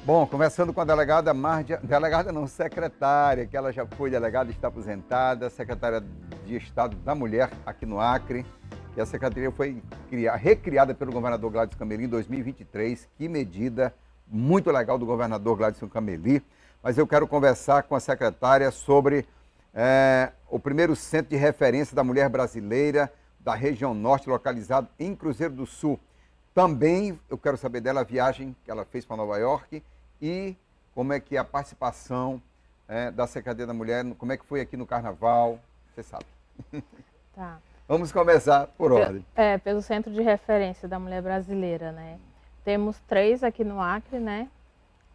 Bom, conversando com a delegada Márdia, delegada não, secretária, que ela já foi delegada, está aposentada, secretária de Estado da Mulher aqui no Acre. E a secretaria foi recriada pelo governador Gladson Cameli em 2023. Que medida muito legal do governador Gladson Cameli. Mas eu quero conversar com a secretária sobre o primeiro centro de referência da mulher brasileira da região norte, localizado em Cruzeiro do Sul. Também eu quero saber dela a viagem que ela fez para Nova York e como é que é a participação da Secretaria da Mulher, como é que foi aqui no Carnaval, você sabe. Tá. Vamos começar por ordem. Pelo Centro de Referência da Mulher Brasileira, né? Temos 3 aqui no Acre, né?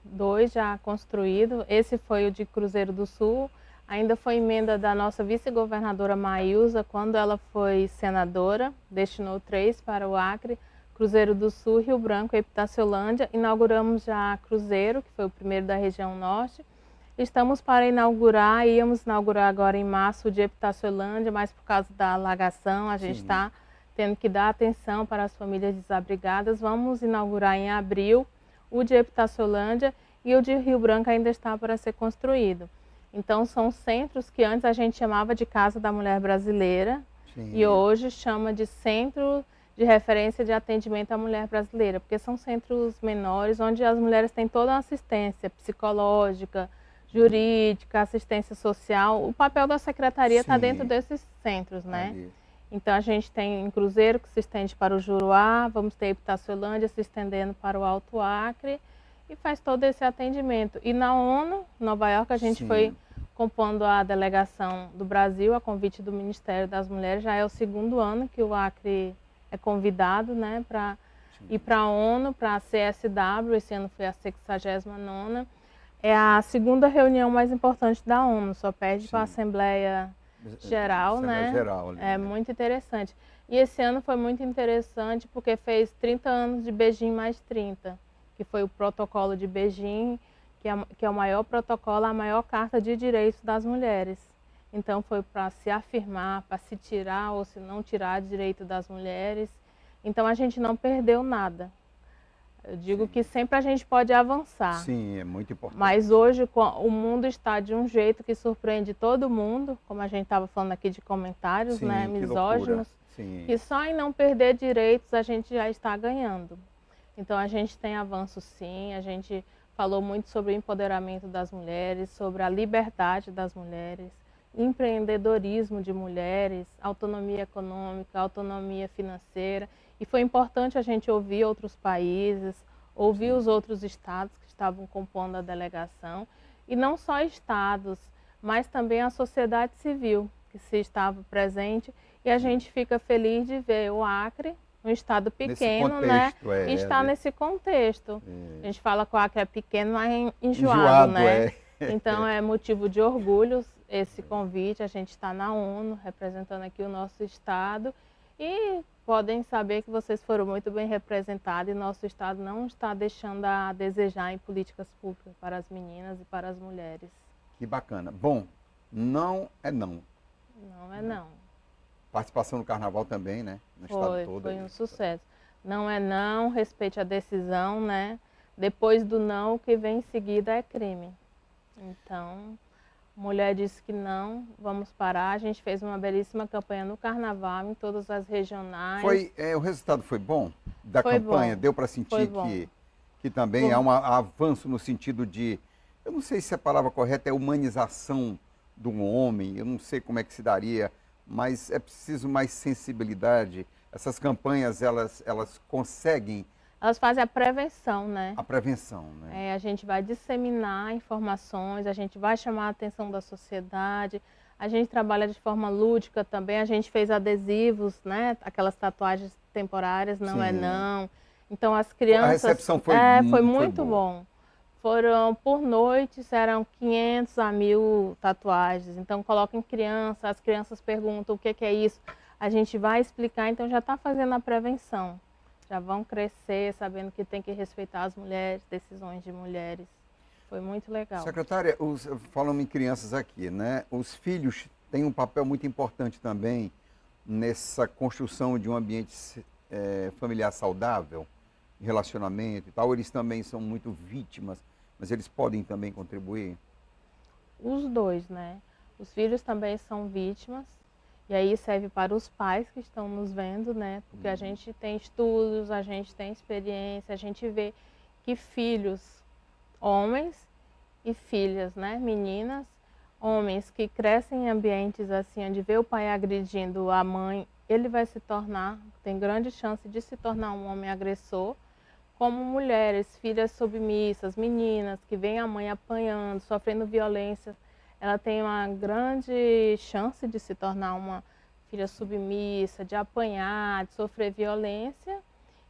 2 já construídos. Esse foi o de Cruzeiro do Sul. Ainda foi emenda da nossa vice-governadora Maísa, quando ela foi senadora, destinou 3 para o Acre. Cruzeiro do Sul, Rio Branco e Epitaciolândia. Inauguramos já Cruzeiro, que foi o primeiro da região norte. Estamos para inaugurar, íamos inaugurar agora em março o de Epitaciolândia, mas por causa da alagação a gente está tendo que dar atenção para as famílias desabrigadas. Vamos inaugurar em abril o de Epitaciolândia e o de Rio Branco ainda está para ser construído. Então são centros que antes a gente chamava de Casa da Mulher Brasileira. Sim. E hoje chama de Centro de Referência de Atendimento à Mulher Brasileira, porque são centros menores onde as mulheres têm toda a assistência psicológica, jurídica, assistência social. O papel da secretaria está dentro desses centros, né? Então a gente tem em Cruzeiro, que se estende para o Juruá, vamos ter Epitaciolândia se estendendo para o Alto Acre e faz todo esse atendimento. E na ONU, Nova York, a gente foi compondo a delegação do Brasil, a convite do Ministério das Mulheres. Já é o 2º ano que o Acre é convidado, né, para ir para a ONU, para a CSW. Esse ano foi a 69ª. É a 2ª reunião mais importante da ONU, só perde para a Assembleia Geral, né? É muito interessante. E esse ano foi muito interessante porque fez 30 anos de Beijing mais 30, que foi o protocolo de Beijing, que é o maior protocolo, a maior carta de direitos das mulheres. Então foi para se afirmar, para se tirar ou se não tirar direito das mulheres. Então a gente não perdeu nada. Eu digo que sempre a gente pode avançar. Sim, é muito importante. Mas hoje o mundo está de um jeito que surpreende todo mundo, como a gente estava falando aqui de comentários, né, misóginos, que só em não perder direitos a gente já está ganhando. Então a gente tem avanço sim, a gente falou muito sobre o empoderamento das mulheres, sobre a liberdade das mulheres, empreendedorismo de mulheres, autonomia econômica, autonomia financeira. E foi importante a gente ouvir outros países, ouvir os outros estados que estavam compondo a delegação. E não só estados, mas também a sociedade civil que se estava presente. E a gente fica feliz de ver o Acre, um estado pequeno, né? E está nesse contexto. A gente fala que o Acre é pequeno, mas é enjoado, né? Então é motivo de orgulho esse convite. A gente está na ONU, representando aqui o nosso estado. E podem saber que vocês foram muito bem representados e nosso estado não está deixando a desejar em políticas públicas para as meninas e para as mulheres. Que bacana. Bom, não é não. Não é não. Participação no Carnaval também, né? No estado todo. Foi um sucesso. Não é não, respeite a decisão, né? Depois do não, o que vem em seguida é crime. Então, mulher disse que não, vamos parar. A gente fez uma belíssima campanha no Carnaval, em todas as regionais. O resultado foi bom da campanha? Bom. Deu para sentir que também há um avanço no sentido de, eu não sei se a palavra correta é humanização do homem, eu não sei como é que se daria, mas é preciso mais sensibilidade. Essas campanhas, elas conseguem... Elas fazem a prevenção, né? A prevenção, né? A gente vai disseminar informações, a gente vai chamar a atenção da sociedade, a gente trabalha de forma lúdica também, a gente fez adesivos, né? Aquelas tatuagens temporárias, não é não. Então as crianças... A recepção foi muito bom. Foram, por noite, eram 500 a 1000 tatuagens. Então coloquem criança, as crianças perguntam o que é isso. A gente vai explicar, então já está fazendo a prevenção. Já vão crescer sabendo que tem que respeitar as mulheres, decisões de mulheres. Foi muito legal. Secretária, falando em crianças aqui, né? Os filhos têm um papel muito importante também nessa construção de um ambiente familiar saudável, relacionamento e tal. Eles também são muito vítimas mas eles podem também contribuir? Os dois, né? Os filhos também são vítimas, e aí serve para os pais que estão nos vendo, né? Porque a gente tem estudos, a gente tem experiência, a gente vê que filhos, homens e filhas, né? Meninas, homens que crescem em ambientes assim, onde vê o pai agredindo a mãe, ele vai se tornar, tem grande chance de se tornar um homem agressor, como mulheres, filhas submissas, meninas que veem a mãe apanhando, sofrendo violência, ela tem uma grande chance de se tornar uma filha submissa, de apanhar, de sofrer violência.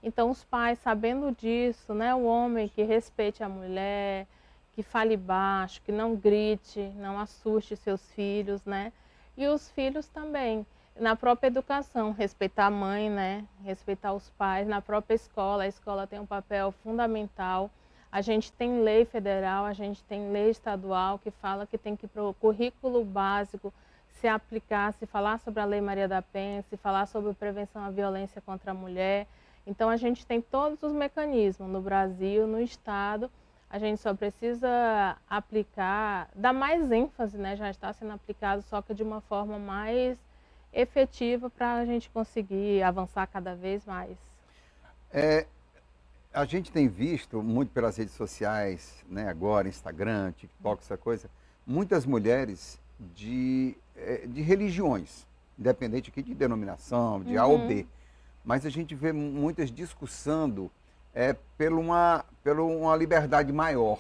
Então os pais, sabendo disso, né, o homem que respeite a mulher, que fale baixo, que não grite, não assuste seus filhos, né? E os filhos também, na própria educação, respeitar a mãe, né? Respeitar os pais, na própria escola, a escola tem um papel fundamental. A gente tem lei federal, a gente tem lei estadual que fala que tem que ir para o currículo básico se aplicar, se falar sobre a Lei Maria da Penha, se falar sobre prevenção à violência contra a mulher. Então a gente tem todos os mecanismos no Brasil, no estado. A gente só precisa aplicar, dar mais ênfase, né? Já está sendo aplicado, só que de uma forma mais efetiva para a gente conseguir avançar cada vez mais. A gente tem visto muito pelas redes sociais, né, agora, Instagram, TikTok, essa coisa, muitas mulheres de religiões, independente aqui de denominação, de A ou B, mas a gente vê muitas discussando por uma liberdade maior.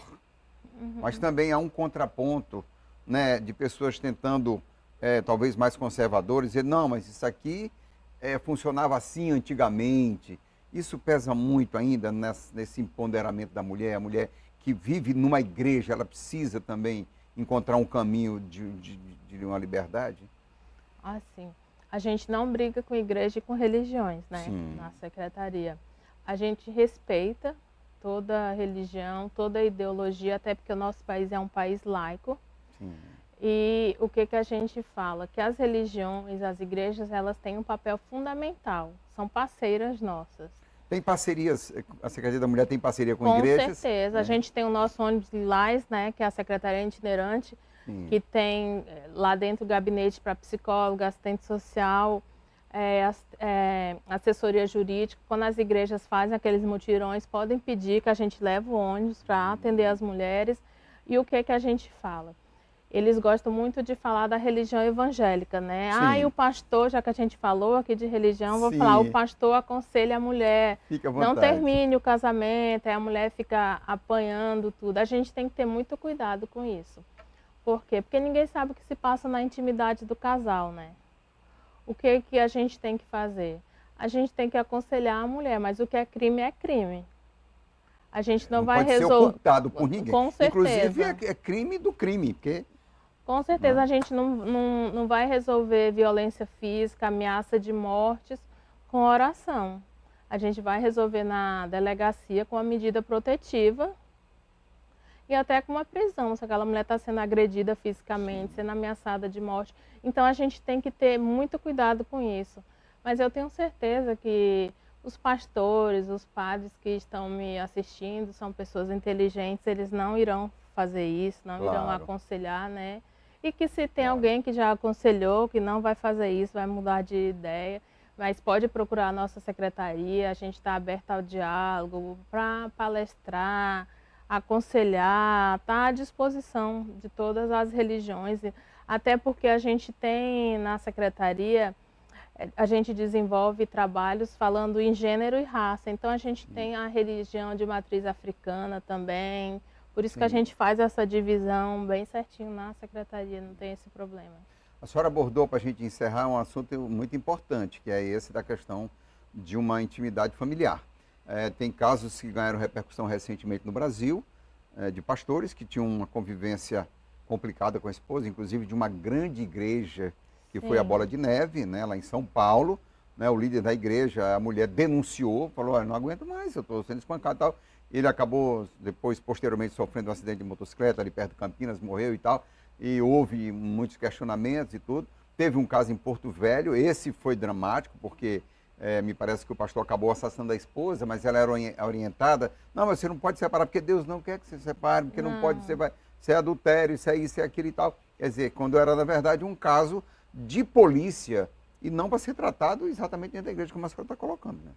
Mas também há um contraponto, né, de pessoas tentando, talvez mais conservadores, dizer, não, mas isso aqui funcionava assim antigamente. Isso pesa muito ainda nesse empoderamento da mulher. A mulher que vive numa igreja, ela precisa também encontrar um caminho de uma liberdade? Assim, a gente não briga com igreja e com religiões, né? Sim. Na secretaria. A gente respeita toda religião, toda ideologia, até porque o nosso país é um país laico. Sim. E o que a gente fala? Que as religiões, as igrejas, elas têm um papel fundamental, são parceiras nossas. Tem parcerias, a Secretaria da Mulher tem parceria com igrejas? Com certeza, a gente tem o nosso ônibus Lilás, né, que é a Secretaria Itinerante, que tem lá dentro gabinete para psicóloga, assistente social, assessoria jurídica. Quando as igrejas fazem aqueles mutirões, podem pedir que a gente leve o ônibus para atender as mulheres. E o que a gente fala? Eles gostam muito de falar da religião evangélica, né? Sim. E o pastor, já que a gente falou aqui de religião, vou Sim. falar, o pastor aconselha a mulher, Fica à vontade. não termine o casamento, aí a mulher fica apanhando tudo. A gente tem que ter muito cuidado com isso. Por quê? Porque ninguém sabe o que se passa na intimidade do casal, né? O que a gente tem que fazer? A gente tem que aconselhar a mulher, mas o que é crime é crime. A gente não vai resolver. Pode ser ocultado por ninguém. Com certeza. Inclusive é crime do crime, porque... Com certeza a gente não vai resolver violência física, ameaça de mortes com oração. A gente vai resolver na delegacia com a medida protetiva e até com uma prisão, se aquela mulher está sendo agredida fisicamente, sendo ameaçada de morte. Então a gente tem que ter muito cuidado com isso. Mas eu tenho certeza que os pastores, os padres que estão me assistindo são pessoas inteligentes, eles não irão fazer isso, não irão aconselhar, né? E que se tem alguém que já aconselhou, que não vai fazer isso, vai mudar de ideia, mas pode procurar a nossa secretaria, a gente está aberto ao diálogo, para palestrar, aconselhar, está à disposição de todas as religiões, até porque a gente tem na secretaria, a gente desenvolve trabalhos falando em gênero e raça, então a gente tem a religião de matriz africana também. Por isso que a gente faz essa divisão bem certinho na secretaria, não tem esse problema. A senhora abordou, para a gente encerrar, um assunto muito importante, que é esse da questão de uma intimidade familiar. Tem casos que ganharam repercussão recentemente no Brasil, de pastores que tinham uma convivência complicada com a esposa, inclusive de uma grande igreja, que foi a Bola de Neve, né, lá em São Paulo. Né, o líder da igreja, a mulher denunciou, falou, não aguento mais, eu estou sendo espancado e tal. Ele acabou, depois, posteriormente, sofrendo um acidente de motocicleta ali perto de Campinas, morreu e tal. E houve muitos questionamentos e tudo. Teve um caso em Porto Velho, esse foi dramático, porque me parece que o pastor acabou assassinando a esposa, mas ela era orientada. Não, mas você não pode separar, porque Deus não quer que você separe, porque não pode ser adultério, isso é isso, é aquilo e tal. Quer dizer, quando era, na verdade, um caso de polícia e não para ser tratado exatamente dentro da igreja, como a senhora está colocando, né?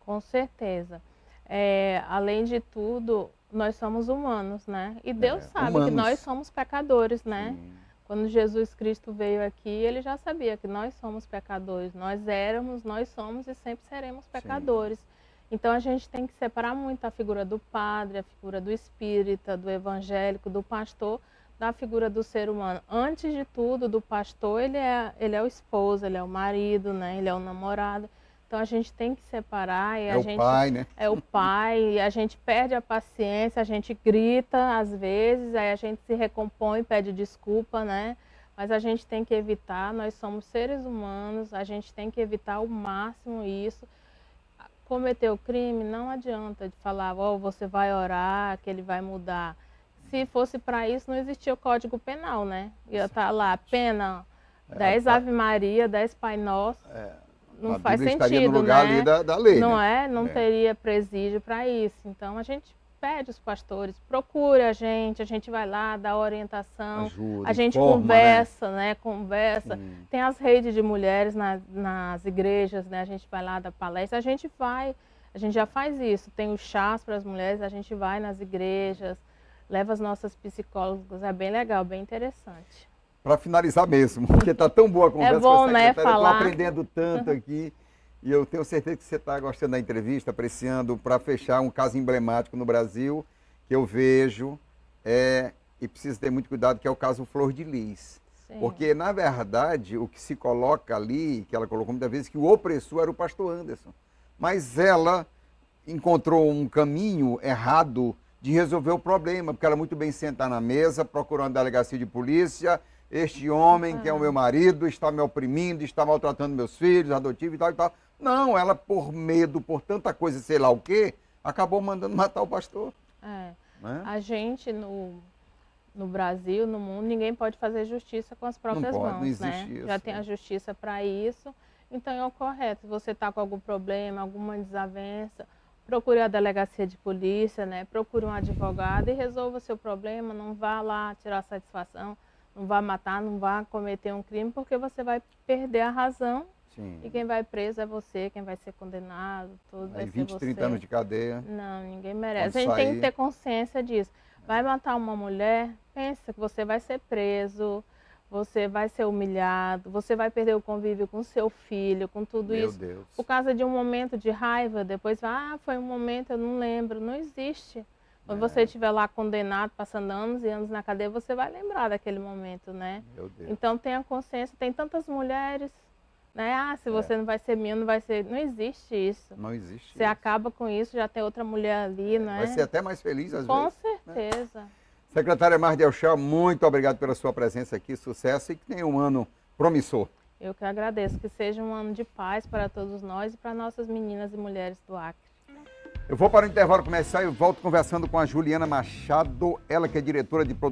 Com certeza. Além de tudo, nós somos humanos, né? E Deus sabe humanos. que nós somos pecadores, né? Sim. Quando Jesus Cristo veio aqui, ele já sabia que nós somos pecadores. Nós éramos, nós somos e sempre seremos pecadores. Sim. Então a gente tem que separar muito a figura do padre, a figura do espírita, do evangélico, do pastor, da figura do ser humano. Antes de tudo, do pastor, ele é o esposo, ele é o marido, né? Ele é o namorado. Então a gente tem que separar e o pai, né? É o pai, e a gente perde a paciência, a gente grita às vezes, aí a gente se recompõe, pede desculpa, né? Mas a gente tem que evitar, nós somos seres humanos, a gente tem que evitar ao máximo isso. Cometer o crime, não adianta de falar, você vai orar, que ele vai mudar. Se fosse para isso, não existia o Código Penal, né? Ia estar lá, pena 10 Ave Maria, 10 Pai Nosso. Não faz sentido, estaria no lugar, né? Ali da lei, não né? Não teria presídio para isso. Então a gente pede os pastores, procure a gente vai lá, dá orientação, ajuda, a gente informa, conversa, né? Conversa. Tem as redes de mulheres nas igrejas, né? A gente vai lá, dá palestra, a gente já faz isso. Tem os chás para as mulheres, a gente vai nas igrejas, leva as nossas psicólogas, é bem legal, bem interessante. Para finalizar mesmo, porque está tão boa a conversa bom, com a secretária, né, falar. Estou aprendendo tanto aqui, e eu tenho certeza que você está gostando da entrevista, apreciando, para fechar um caso emblemático no Brasil, que eu vejo, e preciso ter muito cuidado, que é o caso Flor de Lis. Sim. Porque, na verdade, o que se coloca ali, que ela colocou muitas vezes, que o opressor era o pastor Anderson. Mas ela encontrou um caminho errado de resolver o problema, porque ela muito bem sentar na mesa, procurando a delegacia de polícia. Este homem, que é o meu marido, está me oprimindo, está maltratando meus filhos, adotivos e tal e tal. Não, ela por medo, por tanta coisa, sei lá o quê, acabou mandando matar o pastor. Né? A gente, no Brasil, no mundo, ninguém pode fazer justiça com as próprias mãos, não existe né? isso. Já tem a justiça para isso, então é o correto. Se você está com algum problema, alguma desavença, procure a delegacia de polícia, né? Procure um advogado e resolva seu problema, não vá lá tirar satisfação. Não vá matar, não vá cometer um crime, porque você vai perder a razão. Sim. E quem vai preso é você, quem vai ser condenado, tudo vai ser 20, 30 anos de cadeia. Não, ninguém merece. A gente tem que ter consciência disso. Vai matar uma mulher, pensa que você vai ser preso, você vai ser humilhado, você vai perder o convívio com seu filho, com tudo isso. Meu Deus. Por causa de um momento de raiva, depois foi um momento, eu não lembro, não existe. Quando você estiver lá condenado, passando anos e anos na cadeia, você vai lembrar daquele momento, né? Meu Deus. Então tenha consciência, tem tantas mulheres, né? Se você não vai ser minha, não vai ser... Não existe isso. Não existe. Você acaba com isso, já tem outra mulher ali, não é? Vai ser até mais feliz às vezes. Com certeza. Né? Secretária Mardia Elchel, muito obrigado pela sua presença aqui, sucesso e que tenha um ano promissor. Eu que agradeço, que seja um ano de paz para todos nós e para nossas meninas e mulheres do Acre. Eu vou para o intervalo comercial e volto conversando com a Juliana Machado, ela que é diretora de produção